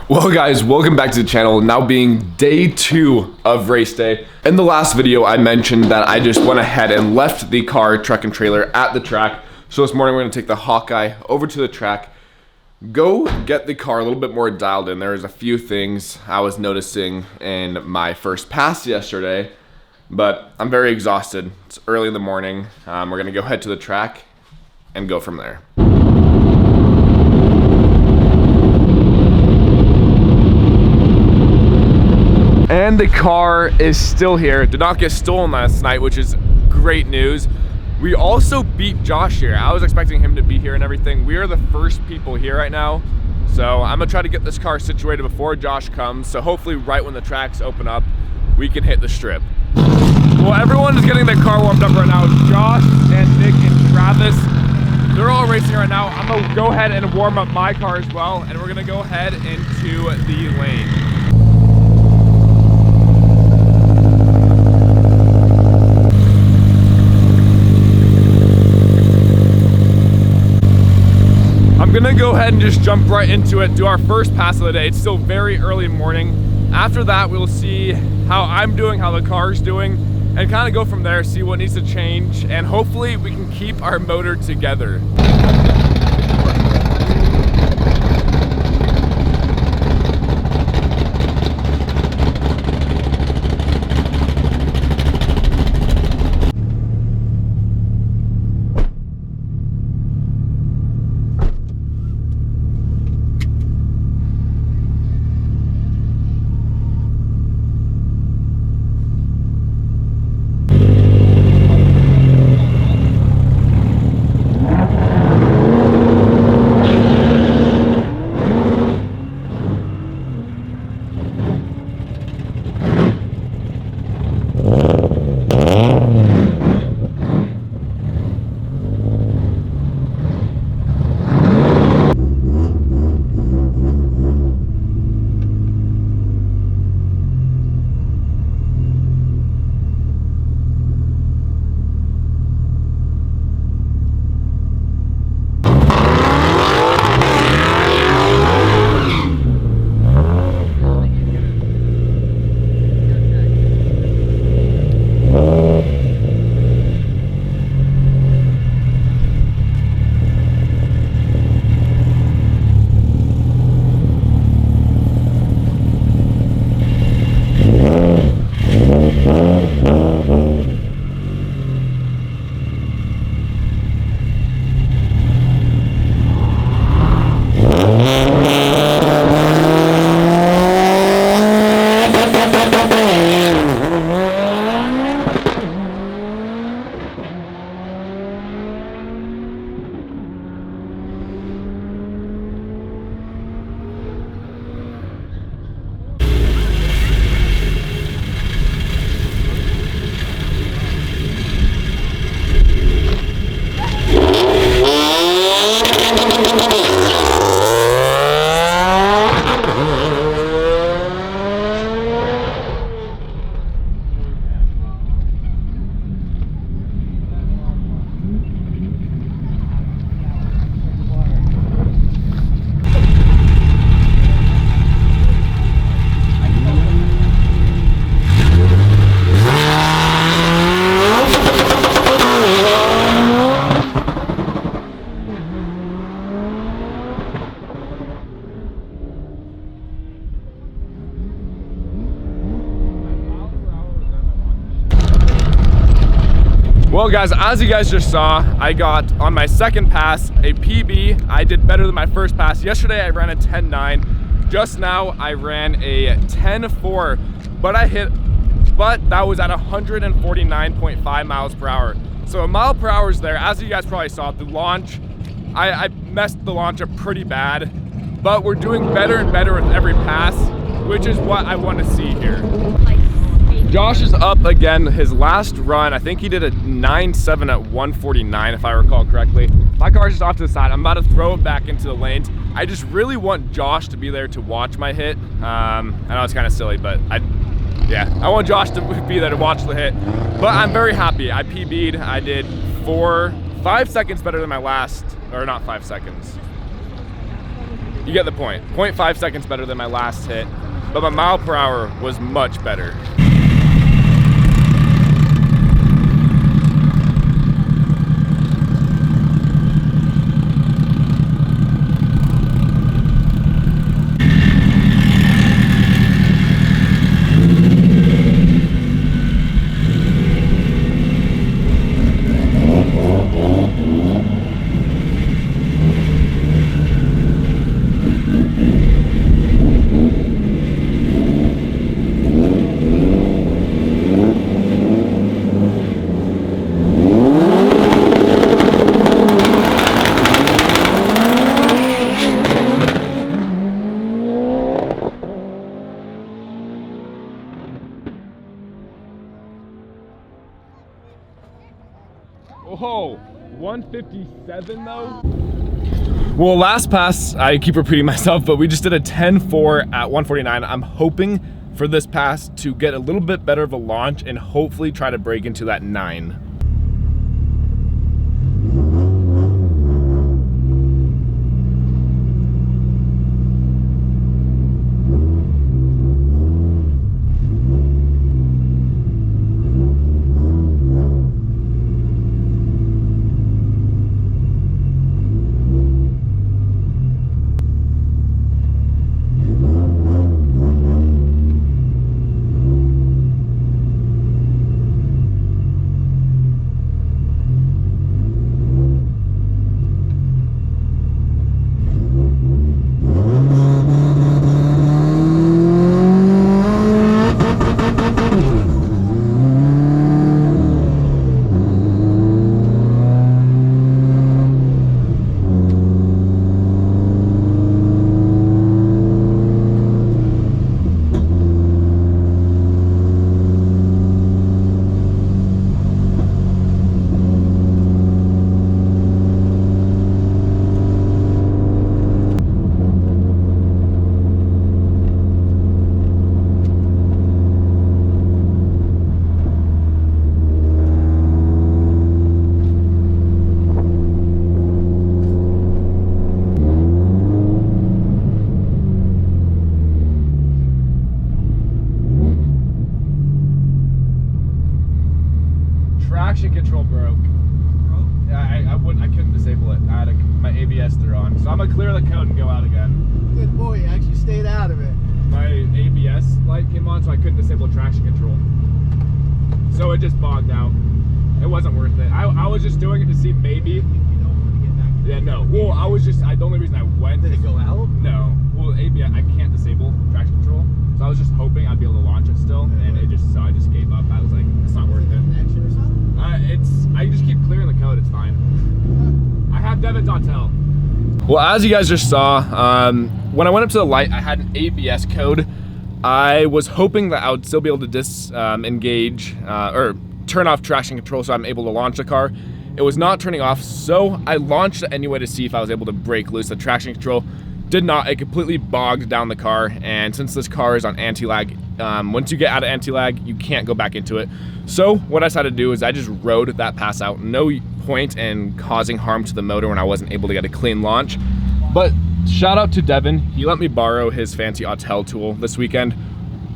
Well guys, welcome back to the channel. Now being day 2 of race day. In the last video I mentioned that I just went ahead and left the car, truck and trailer at the track. So this morning we're going to take the Hawkeye over to the track, go get the car a little bit more dialed in. There's a few things I was noticing in my first pass yesterday, but I'm very exhausted. It's early in the morning. We're going to go head to the track and go from there. And the car is still here. Did not get stolen last night, which is great news. We also beat Josh here. I was expecting him to be here and everything. We are the first people here right now. So I'm gonna try to get this car situated before Josh comes. So hopefully right when the tracks open up, we can hit the strip. Well, everyone is getting their car warmed up right now. Josh and Nick and Travis, they're all racing right now. I'm gonna go ahead and warm up my car as well. And we're gonna go ahead into the lane. I'm gonna go ahead and just jump right into it, do our first pass of the day. It's still very early morning. After that, we'll see how I'm doing, how the car's doing, and kind of go from there, see what needs to change, and hopefully we can keep our motor together. Well guys, as you guys just saw, I got on my second pass a PB. I did better than my first pass. Yesterday I ran a 10.9. Just now I ran a 10.4, but that was at 149.5 miles per hour. So a mile per hour is there. As you guys probably saw, the launch, I messed the launch up pretty bad, but we're doing better and better with every pass, which is what I want to see here. Josh is up again. His last run, I think he did a 9.7 at 149 if I recall correctly. My car's just off to the side. I'm about to throw it back into the lanes. I just really want Josh to be there to watch my hit. I know it's kind of silly, but I want Josh to be there to watch the hit. But I'm very happy. I PB'd. I did 5 seconds better than my last, or not 5 seconds. You get the point. 0.5 seconds better than my last hit, but my mile per hour was much better. Oh, 157 though? Well, last pass, I keep repeating myself, but we just did a 10.4 at 149. I'm hoping for this pass to get a little bit better of a launch and hopefully try to break into that 9. Traction control broke. Yeah, I couldn't disable it. I had my ABS threw on. So I'm gonna clear the code and go out again. Good boy, you actually stayed out of it. My ABS light came on, so I couldn't disable traction control. So it just bogged out. It wasn't worth it. I was just doing it to see maybe. You don't want to get back to Yeah, no. Well, I was just, the only reason I went. Did it go out? No. Well, ABS, I can't disable traction control. So I was just hoping I'd be able to launch it still, and so I just gave up. I was like, it's not worth it. Connection or something? I just keep clearing the code, it's fine. I have Devin.tel. Well, as you guys just saw, when I went up to the light, I had an ABS code. I was hoping that I would still be able to disengage or turn off traction control so I'm able to launch the car. It was not turning off, so I launched it anyway to see if I was able to break loose the traction control. Did not. It completely bogged down the car, and since this car is on anti-lag, once you get out of anti-lag, you can't go back into it. So what I decided to do is I just rode that pass out. No point in causing harm to the motor when I wasn't able to get a clean launch. But shout out to Devin. He let me borrow his fancy Autel tool this weekend.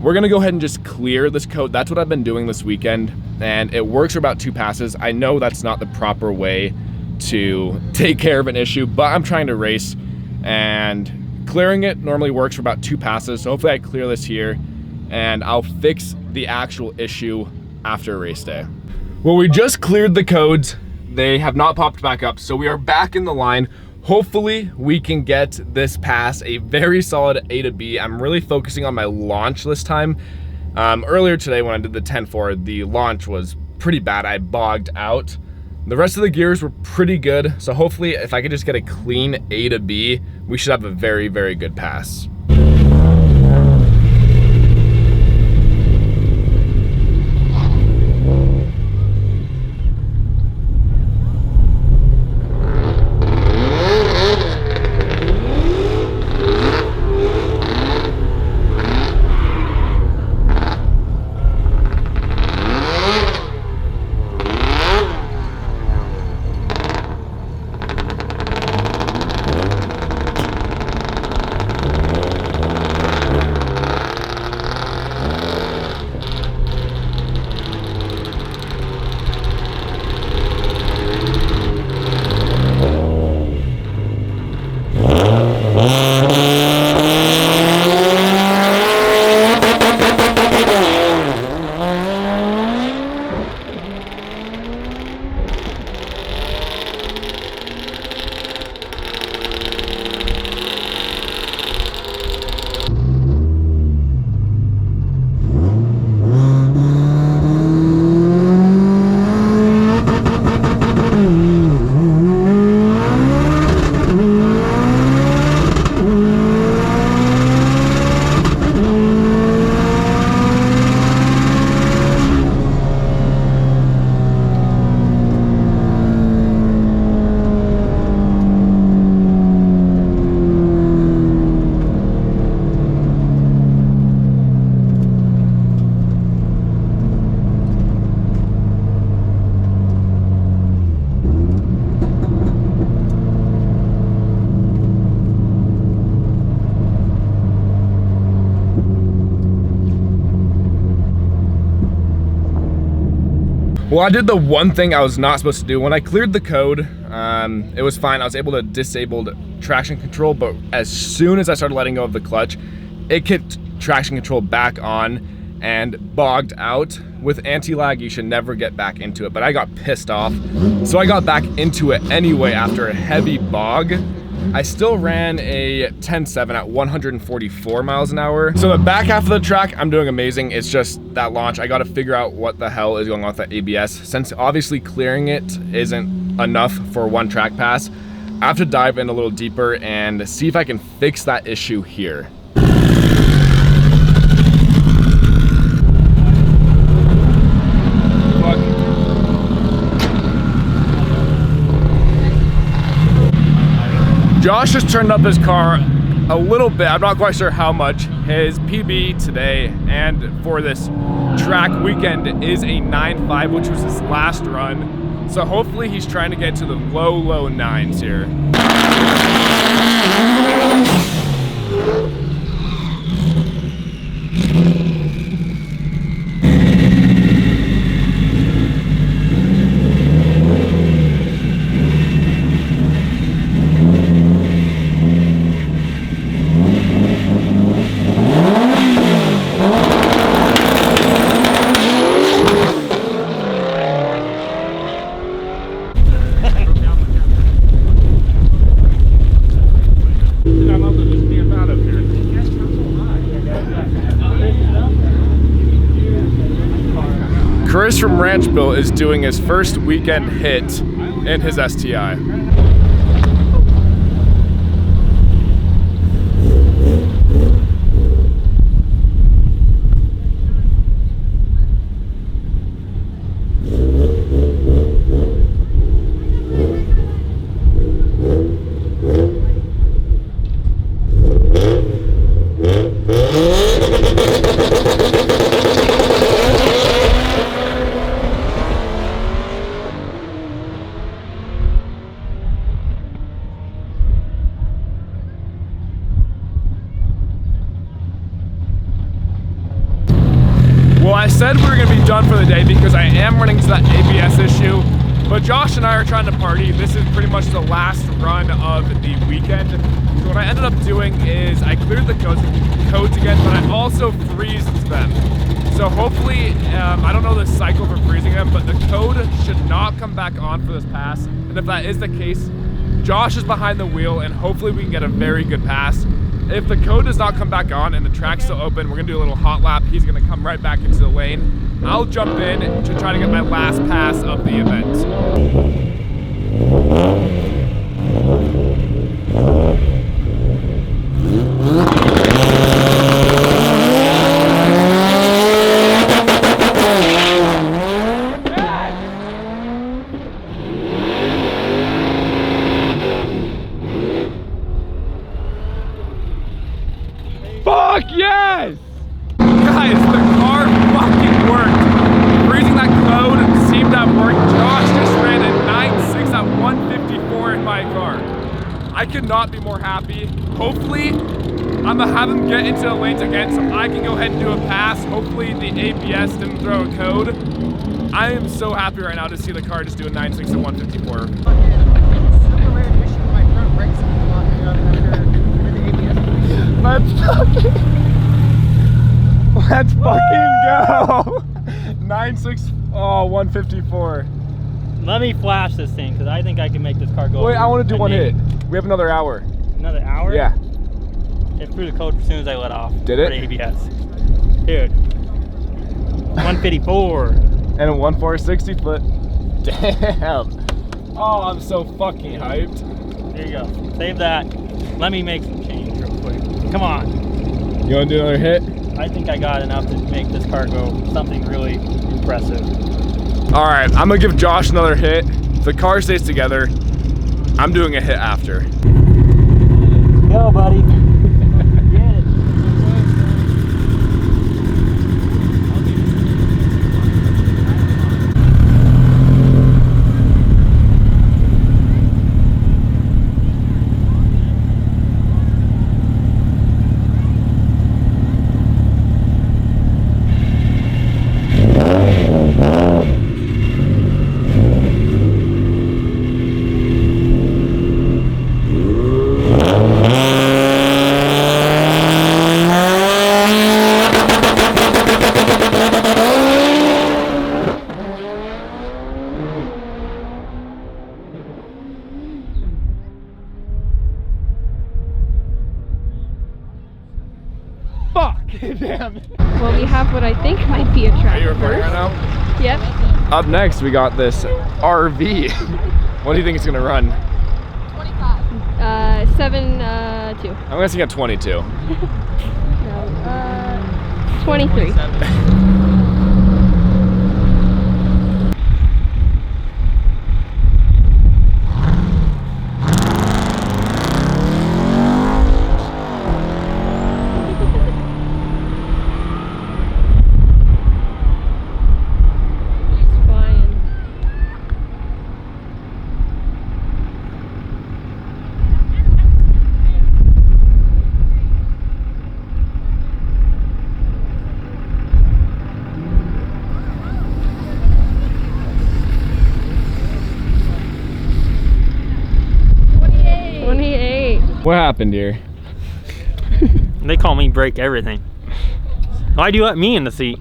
We're gonna go ahead and just clear this code. That's what I've been doing this weekend, and it works for about 2 passes. I know that's not the proper way to take care of an issue, but I'm trying to race, and clearing it normally works for about 2 passes. So hopefully I clear this here, and I'll fix the actual issue after race day. Well, we just cleared the codes. They have not popped back up, so we are back in the line. Hopefully we can get this pass a very solid A to B. I'm really focusing on my launch this time. Earlier today when I did the 10.4, the launch was pretty bad. I bogged out. The rest of the gears were pretty good, so hopefully if I could just get a clean A to B, we should have a very, very good pass. Well, I did the one thing I was not supposed to do. When I cleared the code, it was fine. I was able to disable traction control, but as soon as I started letting go of the clutch, it kicked traction control back on and bogged out. With anti-lag, you should never get back into it, but I got pissed off. So I got back into it anyway after a heavy bog. I still ran a 10.7 at 144 miles an hour. So the back half of the track, I'm doing amazing. It's just that launch, I gotta figure out what the hell is going on with that ABS. Since obviously clearing it isn't enough for one track pass, I have to dive in a little deeper and see if I can fix that issue here. Josh just turned up his car a little bit, I'm not quite sure how much. His PB today and for this track weekend is a 9.5, which was his last run. So hopefully he's trying to get to the low nines here. Chris from Ranchville is doing his first weekend hit in his STI. I said we were going to be done for the day because I am running into that ABS issue, but Josh and I are trying to party. This is pretty much the last run of the weekend. So what I ended up doing is I cleared the codes again, but I also freezed them. So hopefully, I don't know the cycle for freezing them, but the code should not come back on for this pass. And if that is the case, Josh is behind the wheel and hopefully we can get a very good pass. If the code does not come back on and the track's still open, we're gonna do a little hot lap. He's gonna come right back into the lane. I'll jump in to try to get my last pass of the event. Fuck yes! Guys, the car fucking worked. Freezing that code seemed to have worked. Josh just ran a 9.6 at 154 in my car. I could not be more happy. Hopefully, I'm gonna have him get into the lanes again so I can go ahead and do a pass. Hopefully the ABS didn't throw a code. I am so happy right now to see the car just do a 9.6 at 154. Let's fucking go! 9.6, oh, 154. Let me flash this thing because I think I can make this car go. Wait, I want to do one hit. We have another hour. Another hour? Yeah. It threw the code as soon as I let off. Did it? For the ABS. Dude. 154. And a 1.460 foot. Damn. Oh, I'm so fucking hyped. There you go. Save that. Let me make some change real quick. Come on. You want to do another hit? I think I got enough to make this car go something really impressive. All right, I'm gonna give Josh another hit. If the car stays together, I'm doing a hit after. Go, buddy. Get it. Fuck! Damn. Well, we have what I think might be a track. Are you recording right first. now? Yep. Up next, we got this RV. What do you think it's gonna run? 7-2. I'm guessing at 22. No. 23. What happened here? They call me break everything. Why'd you let me in the seat?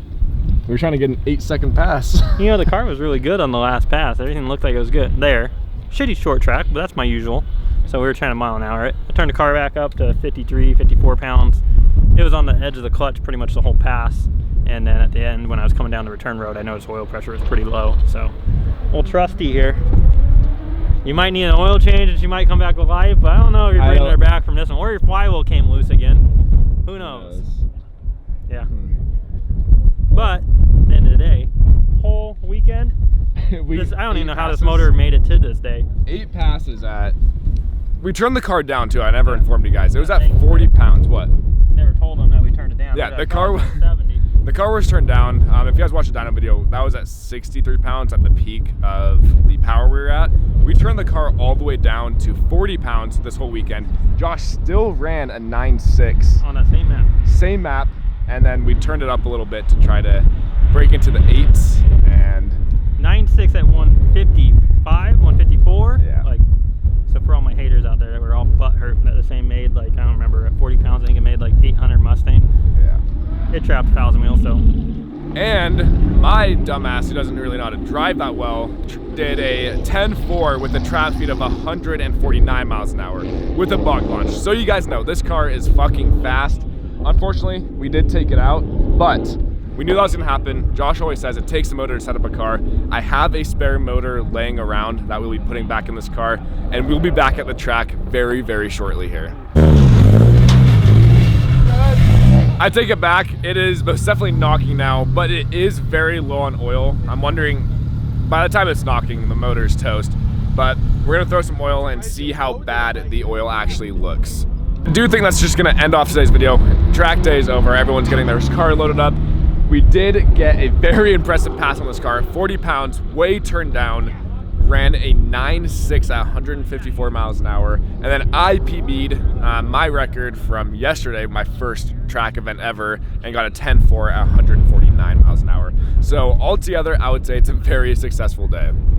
We were trying to get an 8-second pass. You know, the car was really good on the last pass. Everything looked like it was good. There. Shitty short track, but that's my usual. So we were trying to mile an hour. I turned the car back up to 53, 54 pounds. It was on the edge of the clutch pretty much the whole pass. And then at the end, when I was coming down the return road, I noticed oil pressure was pretty low. So, old trusty here. You might need an oil change and she might come back alive, but I don't know if you're bringing her back from this one. Or your flywheel came loose again. Who knows? Yeah. But, at the end of the day, whole weekend, I don't even know how this motor made it to this day. 8 passes at... We turned the car down too, I never informed you guys. It was at 40 pounds, what? Never told them that we turned it down. Yeah, the car was 70. The car was turned down. If you guys watched the dyno video, that was at 63 pounds at the peak of the power we were at. We turned the car all the way down to 40 pounds this whole weekend. Josh still ran a 9.6. On that same map. Same map, and then we turned it up a little bit to try to break into the 8s, and... 9.6 at 155, 154. Yeah. Like, so for all my haters out there that were all butt hurt that the same made, like, I don't remember, at 40 pounds, I think it made like 800 Mustang. Yeah. It trapped 1,000 wheels, so. And my dumbass, who doesn't really know how to drive that well, did a 10.4 with a trap speed of 149 miles an hour with a bug launch. So you guys know, this car is fucking fast. Unfortunately, we did take it out, but we knew that was gonna happen. Josh always says it takes a motor to set up a car. I have a spare motor laying around that we'll be putting back in this car, and we'll be back at the track very, very shortly here. I take it back, it is most definitely knocking now, but it is very low on oil. I'm wondering, by the time it's knocking, the motor's toast. But we're gonna throw some oil and see how bad the oil actually looks. I do think that's just gonna end off today's video. Track day is over, everyone's getting their car loaded up. We did get a very impressive pass on this car, 40 pounds, way turned down, ran a 9.6 at 154 miles an hour, and then I PB'd my record from yesterday, my first track event ever, and got a 10.4 at 149 miles an hour. So altogether, I would say it's a very successful day.